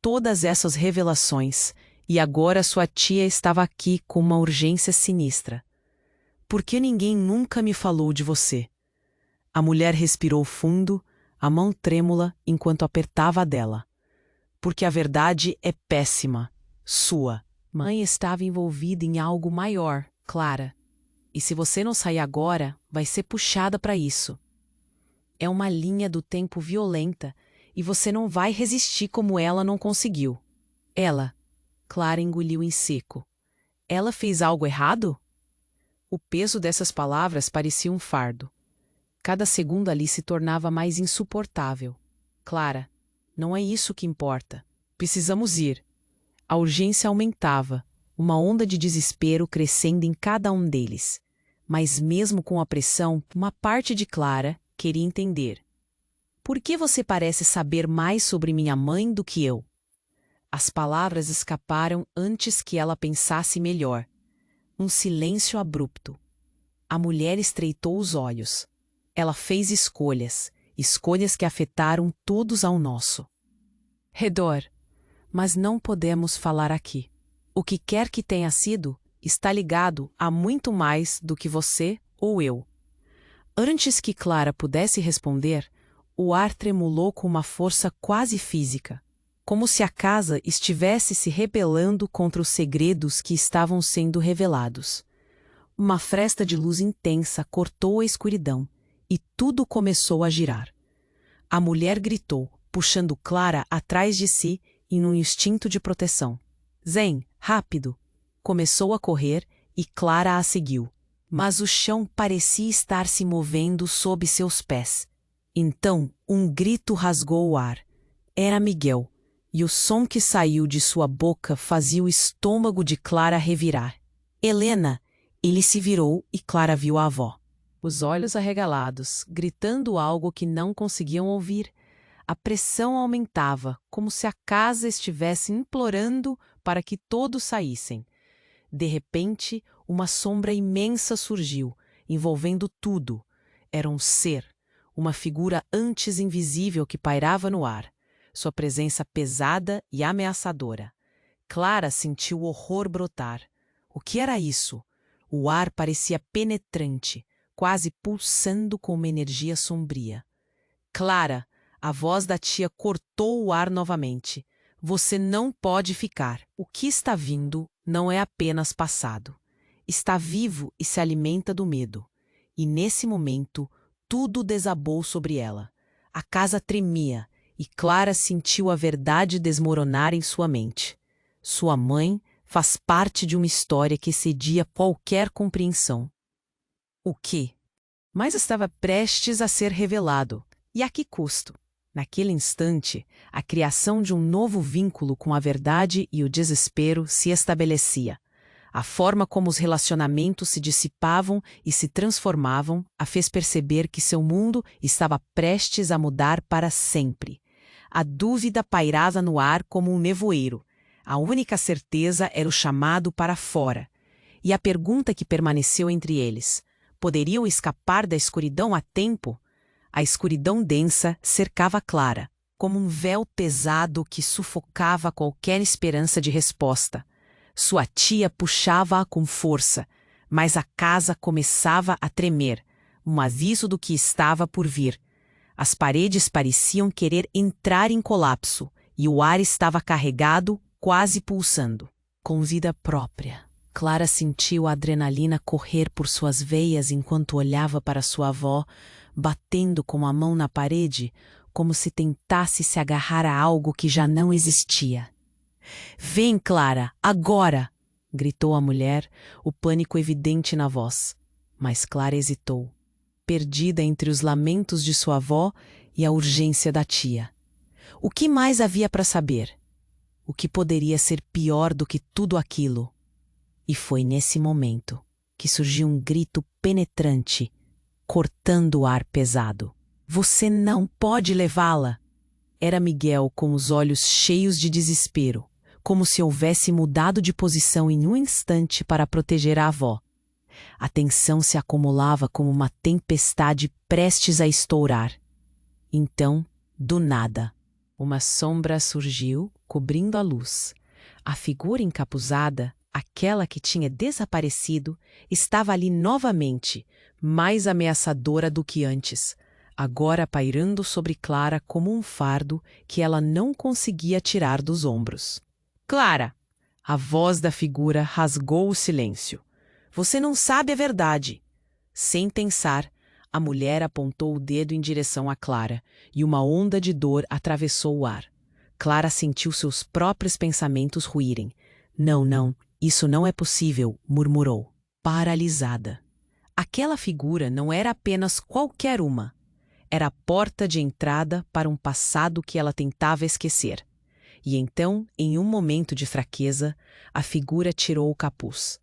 Todas essas revelações, e agora sua tia estava aqui com uma urgência sinistra. Por que ninguém nunca me falou de você? A mulher respirou fundo, a mão trêmula enquanto apertava a dela. Porque a verdade é péssima. Sua mãe estava envolvida em algo maior, Clara. E se você não sair agora, vai ser puxada para isso. É uma linha do tempo violenta e você não vai resistir como ela não conseguiu. Ela, Clara engoliu em seco. Ela fez algo errado? O peso dessas palavras parecia um fardo. Cada segundo ali se tornava mais insuportável. Clara, não é isso que importa. Precisamos ir. A urgência aumentava, uma onda de desespero crescendo em cada um deles. Mas mesmo com a pressão, uma parte de Clara queria entender. Por que você parece saber mais sobre minha mãe do que eu? As palavras escaparam antes que ela pensasse melhor. Um silêncio abrupto. A mulher estreitou os olhos. Ela fez escolhas, escolhas que afetaram todos ao nosso redor. Mas não podemos falar aqui. O que quer que tenha sido, está ligado a muito mais do que você ou eu. Antes que Clara pudesse responder, o ar tremulou com uma força quase física, como se a casa estivesse se rebelando contra os segredos que estavam sendo revelados. Uma fresta de luz intensa cortou a escuridão, e tudo começou a girar. A mulher gritou, puxando Clara atrás de si em um instinto de proteção. Zen, rápido! Começou a correr e Clara a seguiu. mas o chão parecia estar se movendo sob seus pés. Então, um grito rasgou o ar. Era Miguel, e o som que saiu de sua boca fazia o estômago de Clara revirar. Helena! Ele se virou e Clara viu a avó. Os olhos arregalados, gritando algo que não conseguiam ouvir. A pressão aumentava, como se a casa estivesse implorando para que todos saíssem. De repente, uma sombra imensa surgiu, envolvendo tudo. Era um ser, uma figura antes invisível que pairava no ar, sua presença pesada e ameaçadora. Clara sentiu o horror brotar. O que era isso? O ar parecia penetrante, quase pulsando com uma energia sombria. Clara, a voz da tia cortou o ar novamente. Você não pode ficar. O que está vindo não é apenas passado. Está vivo e se alimenta do medo. E nesse momento, tudo desabou sobre ela. A casa tremia e Clara sentiu a verdade desmoronar em sua mente. Sua mãe faz parte de uma história que excedia qualquer compreensão. O que? Mas estava prestes a ser revelado. E a que custo? Naquele instante, a criação de um novo vínculo com a verdade e o desespero se estabelecia. A forma como os relacionamentos se dissipavam e se transformavam a fez perceber que seu mundo estava prestes a mudar para sempre. A dúvida pairava no ar como um nevoeiro. A única certeza era o chamado para fora. E a pergunta que permaneceu entre eles: poderiam escapar da escuridão a tempo? A escuridão densa cercava Clara, como um véu pesado que sufocava qualquer esperança de resposta. Sua tia puxava-a com força, mas a casa começava a tremer, um aviso do que estava por vir. As paredes pareciam querer entrar em colapso, e o ar estava carregado, quase pulsando. Com vida própria, Clara sentiu a adrenalina correr por suas veias enquanto olhava para sua avó, batendo com a mão na parede, como se tentasse se agarrar a algo que já não existia. Vem, Clara, agora! Gritou a mulher, o pânico evidente na voz. Mas Clara hesitou, perdida entre os lamentos de sua avó e a urgência da tia. O que mais havia para saber? O que poderia ser pior do que tudo aquilo? E foi nesse momento que surgiu um grito penetrante, cortando o ar pesado. Você não pode levá-la! Era Miguel com os olhos cheios de desespero, como se houvesse mudado de posição em um instante para proteger a avó. A tensão se acumulava como uma tempestade prestes a estourar. Então, do nada, uma sombra surgiu, cobrindo a luz. A figura encapuzada, aquela que tinha desaparecido, estava ali novamente, mais ameaçadora do que antes, agora pairando sobre Clara como um fardo que ela não conseguia tirar dos ombros. Clara! A voz da figura rasgou o silêncio. Você não sabe a verdade. Sem pensar, a mulher apontou o dedo em direção a Clara, e uma onda de dor atravessou o ar. Clara sentiu seus próprios pensamentos ruírem. Não, não, isso não é possível, murmurou, paralisada. Aquela figura não era apenas qualquer uma. Era a porta de entrada para um passado que ela tentava esquecer. E então, em um momento de fraqueza, a figura tirou o capuz.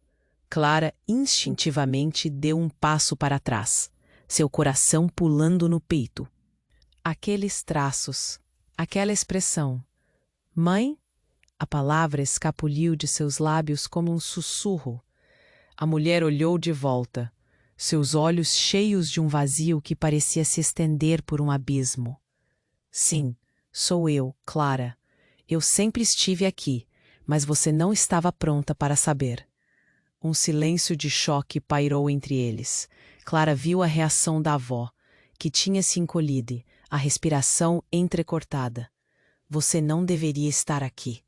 Clara instintivamente deu um passo para trás, seu coração pulando no peito. Aqueles traços, aquela expressão. Mãe? A palavra escapuliu de seus lábios como um sussurro. A mulher olhou de volta, seus olhos cheios de um vazio que parecia se estender por um abismo. Sim, sou eu, Clara. Eu sempre estive aqui, mas você não estava pronta para saber. Um silêncio de choque pairou entre eles. Clara viu a reação da avó, que tinha se encolhido, a respiração entrecortada. Você não deveria estar aqui.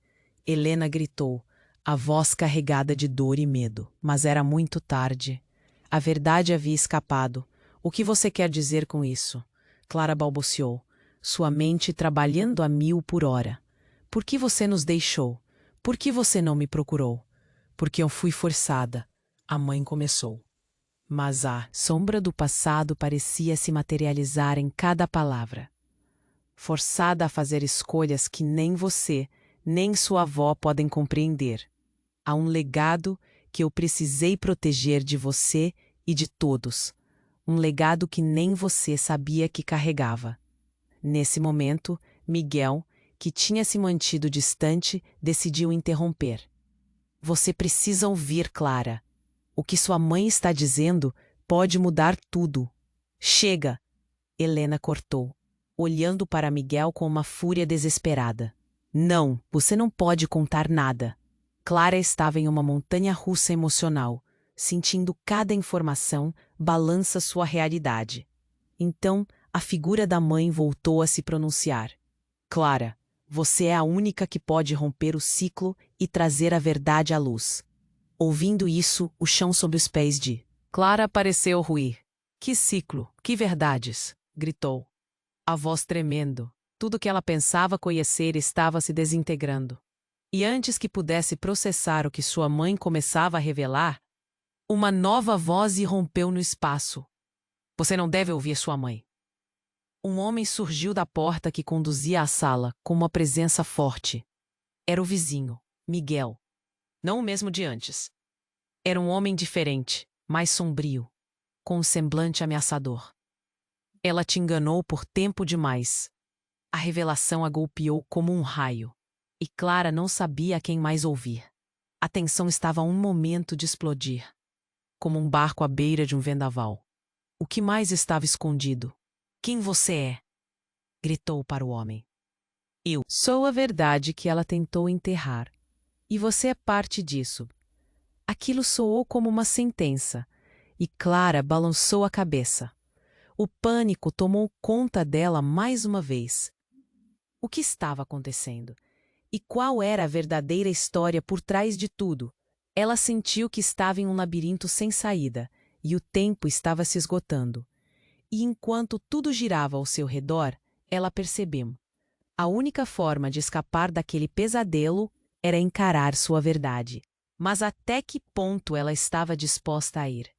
Helena gritou, a voz carregada de dor e medo. Mas era muito tarde. A verdade havia escapado. O que você quer dizer com isso? Clara balbuciou, sua mente trabalhando a 1000 por hora. Por que você nos deixou? Por que você não me procurou? Porque eu fui forçada. A mãe começou. Mas a sombra do passado parecia se materializar em cada palavra. Forçada a fazer escolhas que nem você, nem sua avó podem compreender. Há um legado que eu precisei proteger de você e de todos. Um legado que nem você sabia que carregava. Nesse momento, Miguel, que tinha se mantido distante, decidiu interromper. Você precisa ouvir, Clara. O que sua mãe está dizendo pode mudar tudo. Chega! Helena cortou, olhando para Miguel com uma fúria desesperada. Não, você não pode contar nada. Clara estava em uma montanha-russa emocional, sentindo cada informação balança sua realidade. Então, a figura da mãe voltou a se pronunciar. Clara, você é a única que pode romper o ciclo e trazer a verdade à luz. Ouvindo isso, o chão sob os pés de Clara pareceu ruir. Que ciclo, que verdades! Gritou. A voz tremendo. Tudo que ela pensava conhecer estava se desintegrando. E antes que pudesse processar o que sua mãe começava a revelar, uma nova voz irrompeu no espaço. Você não deve ouvir sua mãe. Um homem surgiu da porta que conduzia à sala com uma presença forte. Era o vizinho, Miguel. Não o mesmo de antes. Era um homem diferente, mais sombrio, com um semblante ameaçador. Ela te enganou por tempo demais. A revelação a golpeou como um raio. E Clara não sabia a quem mais ouvir. A tensão estava a um momento de explodir. Como um barco à beira de um vendaval. O que mais estava escondido? Quem você é? Gritou para o homem. Eu sou a verdade que ela tentou enterrar. E você é parte disso. Aquilo soou como uma sentença. E Clara balançou a cabeça. O pânico tomou conta dela mais uma vez. O que estava acontecendo? E qual era a verdadeira história por trás de tudo? Ela sentiu que estava em um labirinto sem saída, e o tempo estava se esgotando. E enquanto tudo girava ao seu redor, ela percebeu. A única forma de escapar daquele pesadelo era encarar sua verdade. Mas até que ponto ela estava disposta a ir?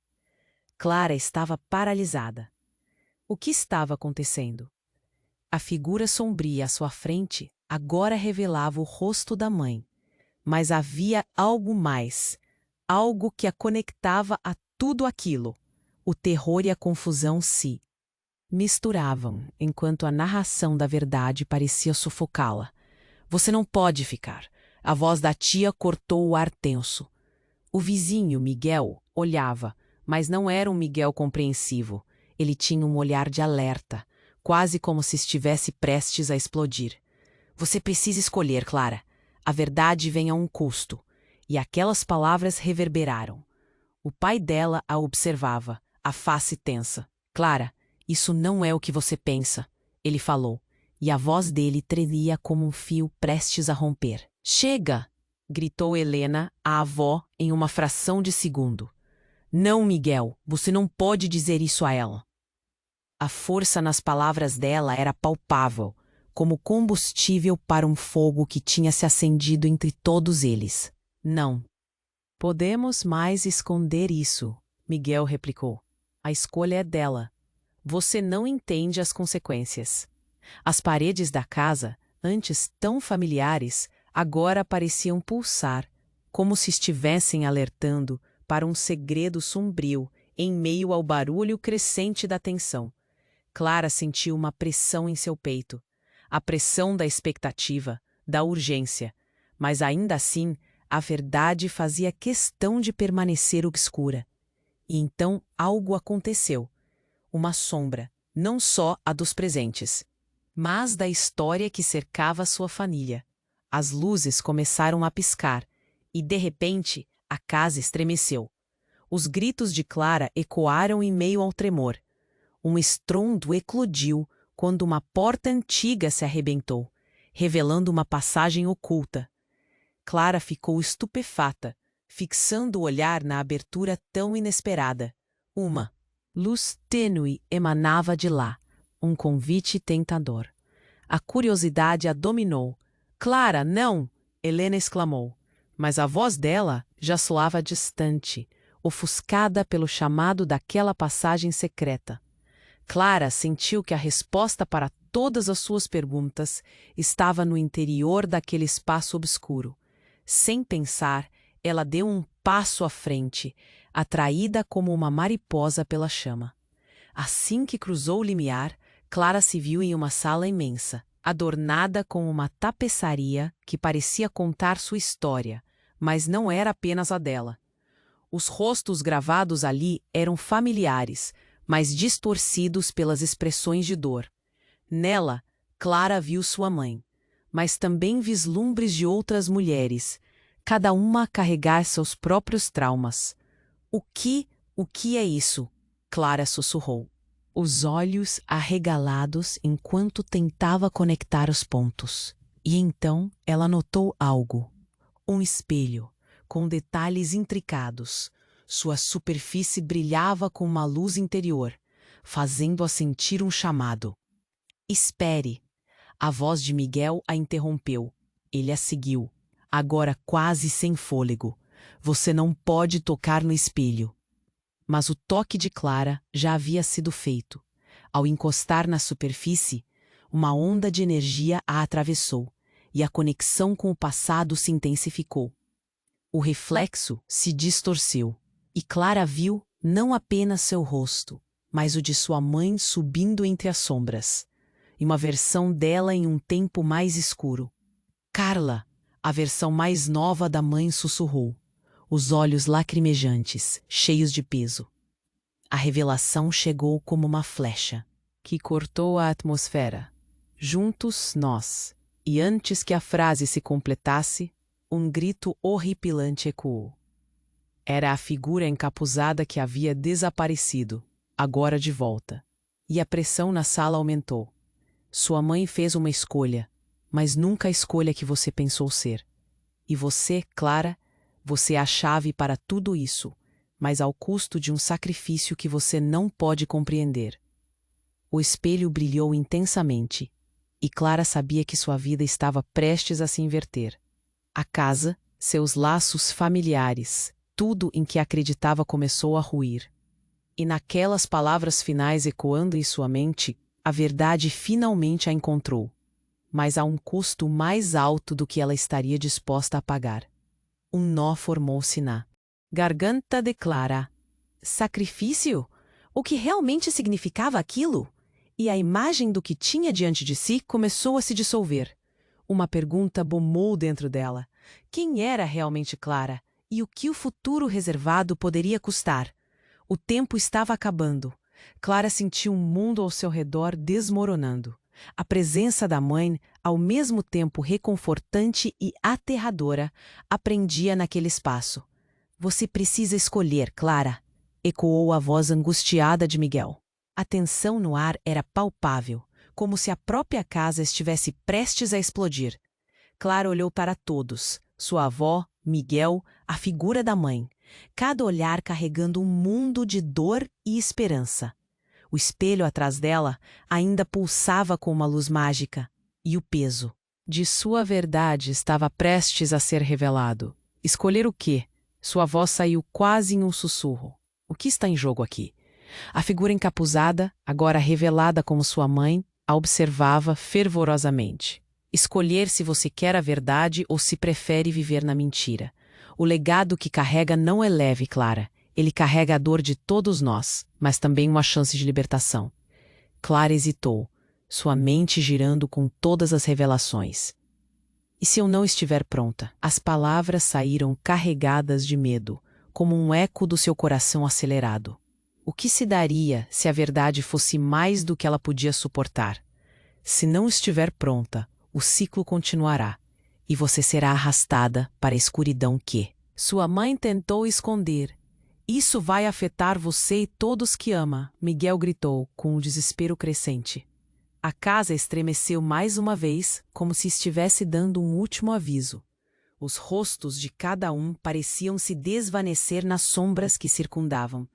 Clara estava paralisada. O que estava acontecendo? A figura sombria à sua frente agora revelava o rosto da mãe. Mas havia algo mais. Algo que a conectava a tudo aquilo. O terror e a confusão se misturavam, enquanto a narração da verdade parecia sufocá-la. Você não pode ficar. A voz da tia cortou o ar tenso. O vizinho, Miguel, olhava, mas não era um Miguel compreensivo. Ele tinha um olhar de alerta, quase como se estivesse prestes a explodir. Você precisa escolher, Clara. A verdade vem a um custo. E aquelas palavras reverberaram. O pai dela a observava, a face tensa. Clara, isso não é o que você pensa, ele falou, e a voz dele tremia como um fio prestes a romper. Chega! Gritou Helena, a avó, em uma fração de segundo. Não, Miguel, você não pode dizer isso a ela. A força nas palavras dela era palpável, como combustível para um fogo que tinha se acendido entre todos eles. Não. Podemos mais esconder isso, Miguel replicou. A escolha é dela. Você não entende as consequências. As paredes da casa, antes tão familiares, agora pareciam pulsar, como se estivessem alertando para um segredo sombrio em meio ao barulho crescente da tensão. Clara sentiu uma pressão em seu peito, a pressão da expectativa, da urgência, mas ainda assim a verdade fazia questão de permanecer obscura. E então algo aconteceu. Uma sombra, não só a dos presentes, mas da história que cercava sua família. As luzes começaram a piscar, e de repente a casa estremeceu. Os gritos de Clara ecoaram em meio ao tremor. Um estrondo eclodiu quando uma porta antiga se arrebentou, revelando uma passagem oculta. Clara ficou estupefata, fixando o olhar na abertura tão inesperada. Uma luz tênue emanava de lá, um convite tentador. A curiosidade a dominou. Clara, não! Helena exclamou. Mas a voz dela já soava distante, ofuscada pelo chamado daquela passagem secreta. Clara sentiu que a resposta para todas as suas perguntas estava no interior daquele espaço obscuro. Sem pensar, ela deu um passo à frente, atraída como uma mariposa pela chama. Assim que cruzou o limiar, Clara se viu em uma sala imensa, adornada com uma tapeçaria que parecia contar sua história, mas não era apenas a dela. Os rostos gravados ali eram familiares, mas distorcidos pelas expressões de dor. Nela, Clara viu sua mãe, mas também vislumbres de outras mulheres, cada uma a carregar seus próprios traumas. O que é isso? Clara sussurrou, os olhos arregalados enquanto tentava conectar os pontos. E então ela notou algo. Um espelho, com detalhes intricados. Sua superfície brilhava com uma luz interior, fazendo-a sentir um chamado. Espere! A voz de Miguel a interrompeu. Ele a seguiu, agora quase sem fôlego. Você não pode tocar no espelho. Mas o toque de Clara já havia sido feito. Ao encostar na superfície, uma onda de energia a atravessou, e a conexão com o passado se intensificou. O reflexo se distorceu, e Clara viu não apenas seu rosto, mas o de sua mãe subindo entre as sombras, e uma versão dela em um tempo mais escuro. Carla, a versão mais nova da mãe, sussurrou, os olhos lacrimejantes, cheios de peso. A revelação chegou como uma flecha, que cortou a atmosfera. Juntos nós. E antes que a frase se completasse, um grito horripilante ecoou. Era a figura encapuzada que havia desaparecido, agora de volta. E a pressão na sala aumentou. Sua mãe fez uma escolha, mas nunca a escolha que você pensou ser. E você, Clara, você é a chave para tudo isso, mas ao custo de um sacrifício que você não pode compreender. O espelho brilhou intensamente, e Clara sabia que sua vida estava prestes a se inverter. A casa, seus laços familiares, tudo em que acreditava começou a ruir. E naquelas palavras finais ecoando em sua mente, a verdade finalmente a encontrou, mas a um custo mais alto do que ela estaria disposta a pagar. Um nó formou-se na garganta de Clara. Sacrifício? O que realmente significava aquilo? E a imagem do que tinha diante de si começou a se dissolver. Uma pergunta bombou dentro dela. Quem era realmente Clara? E o que o futuro reservado poderia custar? O tempo estava acabando. Clara sentiu um mundo ao seu redor desmoronando. A presença da mãe, ao mesmo tempo reconfortante e aterradora, aprendia naquele espaço. Você precisa escolher, Clara, ecoou a voz angustiada de Miguel. A tensão no ar era palpável, como se a própria casa estivesse prestes a explodir. Clara olhou para todos, sua avó, Miguel, a figura da mãe, cada olhar carregando um mundo de dor e esperança. O espelho atrás dela ainda pulsava com uma luz mágica, e o peso de sua verdade estava prestes a ser revelado. Escolher o quê? Sua voz saiu quase em um sussurro. O que está em jogo aqui? A figura encapuzada, agora revelada como sua mãe, a observava fervorosamente. Escolher se você quer a verdade ou se prefere viver na mentira. O legado que carrega não é leve, Clara. Ele carrega a dor de todos nós, mas também uma chance de libertação. Clara hesitou, sua mente girando com todas as revelações. E se eu não estiver pronta? As palavras saíram carregadas de medo, como um eco do seu coração acelerado. O que se daria se a verdade fosse mais do que ela podia suportar? Se não estiver pronta, o ciclo continuará, e você será arrastada para a escuridão que sua mãe tentou esconder. Isso vai afetar você e todos que ama, Miguel gritou, com um desespero crescente. A casa estremeceu mais uma vez, como se estivesse dando um último aviso. Os rostos de cada um pareciam se desvanecer nas sombras que circundavam,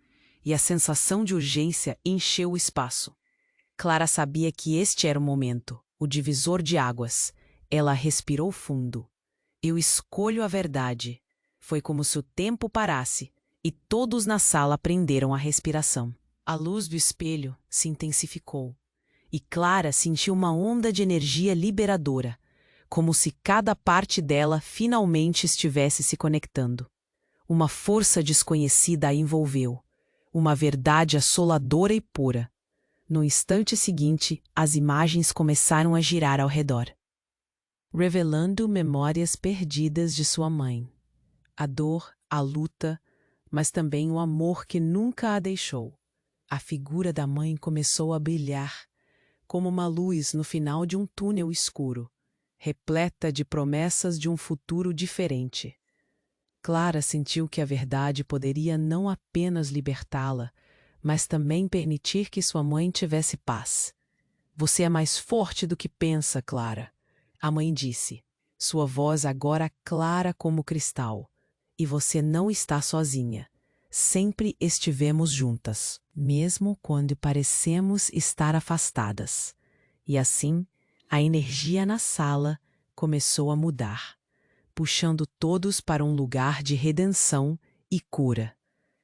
e a sensação de urgência encheu o espaço. Clara sabia que este era o momento, o divisor de águas. Ela respirou fundo. Eu escolho a verdade. Foi como se o tempo parasse, e todos na sala prenderam a respiração. A luz do espelho se intensificou, e Clara sentiu uma onda de energia liberadora, como se cada parte dela finalmente estivesse se conectando. Uma força desconhecida a envolveu, uma verdade assoladora e pura. No instante seguinte, as imagens começaram a girar ao redor, revelando memórias perdidas de sua mãe. A dor, a luta, mas também o amor que nunca a deixou. A figura da mãe começou a brilhar, como uma luz no final de um túnel escuro, repleta de promessas de um futuro diferente. Clara sentiu que a verdade poderia não apenas libertá-la, mas também permitir que sua mãe tivesse paz. Você é mais forte do que pensa, Clara, a mãe disse, sua voz agora clara como cristal. E você não está sozinha. Sempre estivemos juntas, mesmo quando parecemos estar afastadas. E assim, a energia na sala começou a mudar, puxando todos para um lugar de redenção e cura.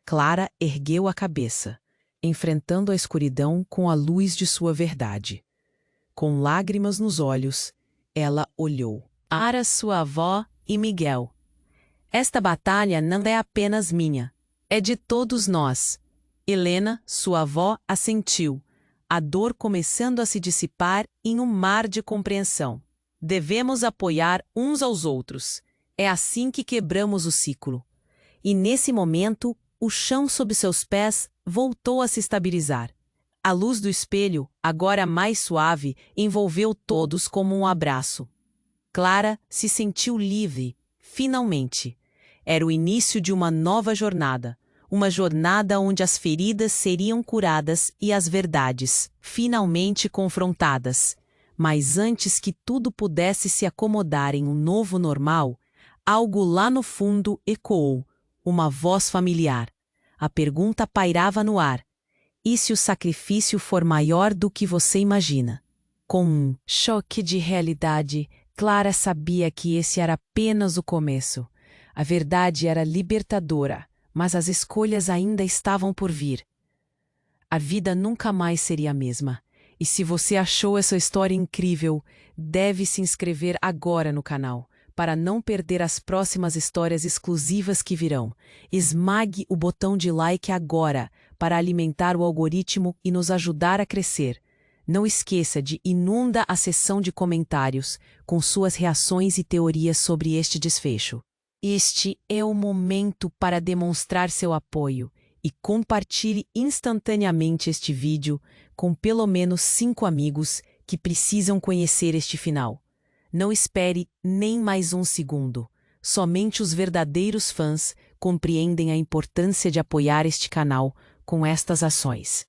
Clara ergueu a cabeça, enfrentando a escuridão com a luz de sua verdade. Com lágrimas nos olhos, ela olhou para sua avó e Miguel. Esta batalha não é apenas minha, é de todos nós. Helena, sua avó, assentiu, a dor começando a se dissipar em um mar de compreensão. Devemos apoiar uns aos outros. É assim que quebramos o ciclo. E nesse momento, o chão sob seus pés voltou a se estabilizar. A luz do espelho, agora mais suave, envolveu todos como um abraço. Clara se sentiu livre, finalmente. Era o início de uma nova jornada, uma jornada onde as feridas seriam curadas e as verdades, finalmente confrontadas. Mas antes que tudo pudesse se acomodar em um novo normal, algo lá no fundo ecoou, uma voz familiar. A pergunta pairava no ar. E se o sacrifício for maior do que você imagina? Com um choque de realidade, Clara sabia que esse era apenas o começo. A verdade era libertadora, mas as escolhas ainda estavam por vir. A vida nunca mais seria a mesma. E se você achou essa história incrível, deve se inscrever agora no canal, para não perder as próximas histórias exclusivas que virão. Esmague o botão de like agora, para alimentar o algoritmo e nos ajudar a crescer. Não esqueça de inundar a seção de comentários com suas reações e teorias sobre este desfecho. Este é o momento para demonstrar seu apoio e compartilhe instantaneamente este vídeo com pelo menos 5 amigos que precisam conhecer este final. Não espere nem mais um segundo. Somente os verdadeiros fãs compreendem a importância de apoiar este canal com estas ações.